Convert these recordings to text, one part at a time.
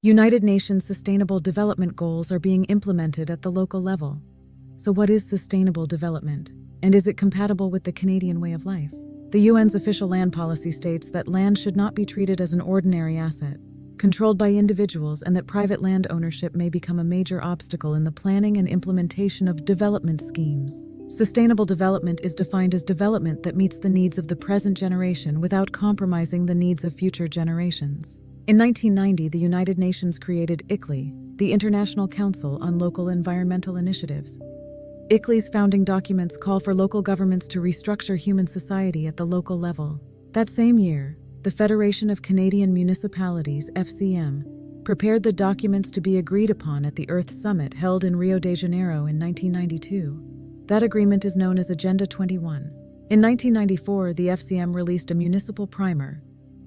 United Nations Sustainable Development Goals are being implemented at the local level. So what is sustainable development? And is it compatible with the Canadian way of life? The UN's official land policy states that land should not be treated as an ordinary asset, controlled by individuals, and that private land ownership may become a major obstacle in the planning and implementation of development schemes. Sustainable development is defined as development that meets the needs of the present generation without compromising the needs of future generations. In 1990, the United Nations created kiclei, the International Council on Local Environmental Initiatives. kiclei's founding documents call for local governments to restructure human society at the local level. That same year, the Federation of Canadian Municipalities, FCM, prepared the documents to be agreed upon at the Earth Summit held in Rio de Janeiro in 1992. That agreement is known as Agenda 21. In 1994, the FCM released a municipal primer,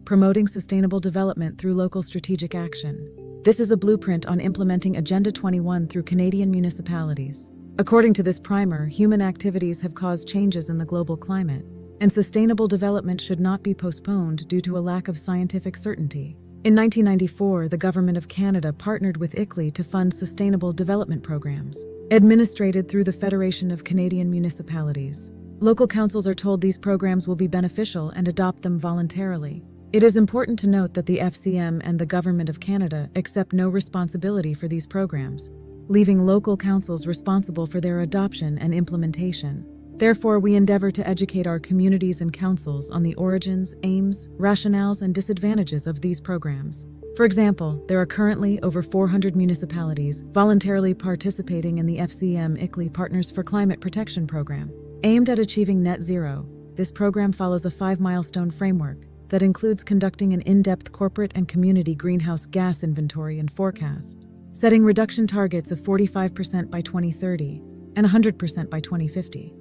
promoting sustainable development through local strategic action. This is a blueprint on implementing Agenda 21 through Canadian municipalities. According to this primer, human activities have caused changes in the global climate, and sustainable development should not be postponed due to a lack of scientific certainty. In 1994, the Government of Canada partnered with kiclei to fund sustainable development programs, administered through the Federation of Canadian Municipalities. Local councils are told these programs will be beneficial and adopt them voluntarily. It is important to note that the FCM and the Government of Canada accept no responsibility for these programs, leaving local councils responsible for their adoption and implementation. Therefore, we endeavor to educate our communities and councils on the origins, aims, rationales, and disadvantages of these programs. For example, there are currently over 400 municipalities voluntarily participating in the FCM kiclei Partners for Climate Protection program. Aimed at achieving net zero, this program follows a 5-milestone framework that includes conducting an in-depth corporate and community greenhouse gas inventory and forecast, setting reduction targets of 45% by 2030 and 100% by 2050.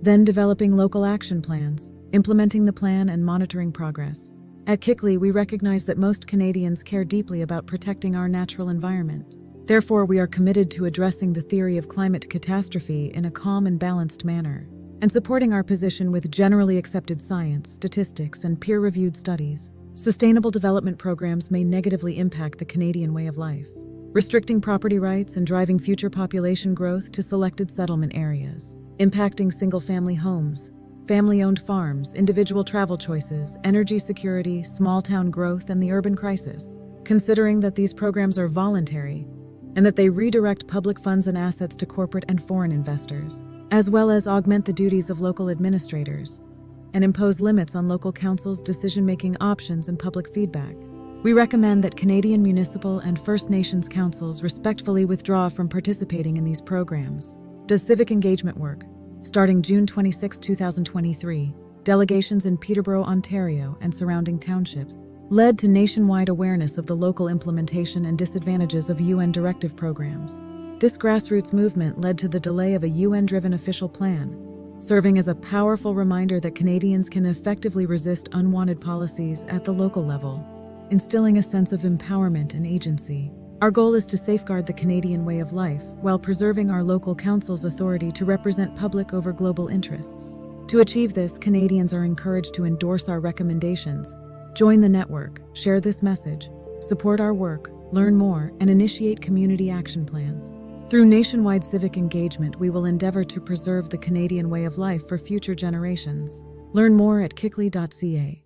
Then developing local action plans, implementing the plan, and monitoring progress. At kiclei, we recognize that most Canadians care deeply about protecting our natural environment. Therefore, we are committed to addressing the theory of climate catastrophe in a calm and balanced manner, and supporting our position with generally accepted science, statistics, and peer-reviewed studies. Sustainable development programs may negatively impact the Canadian way of life, restricting property rights and driving future population growth to selected settlement areas, impacting single-family homes, family-owned farms, individual travel choices, energy security, small-town growth, and the urban crisis. Considering that these programs are voluntary and that they redirect public funds and assets to corporate and foreign investors, as well as augment the duties of local administrators and impose limits on local councils' decision-making options and public feedback, we recommend that Canadian municipal and First Nations councils respectfully withdraw from participating in these programs. Does civic engagement work? Starting June 26, 2023, delegations in Peterborough, Ontario, and surrounding townships led to nationwide awareness of the local implementation and disadvantages of UN directive programs. This grassroots movement led to the delay of a UN-driven official plan, serving as a powerful reminder that Canadians can effectively resist unwanted policies at the local level, instilling a sense of empowerment and agency. Our goal is to safeguard the Canadian way of life while preserving our local council's authority to represent public over global interests. To achieve this, Canadians are encouraged to endorse our recommendations, join the network, share this message, support our work, learn more, and initiate community action plans. Through nationwide civic engagement, we will endeavor to preserve the Canadian way of life for future generations. Learn more at kiclei.ca.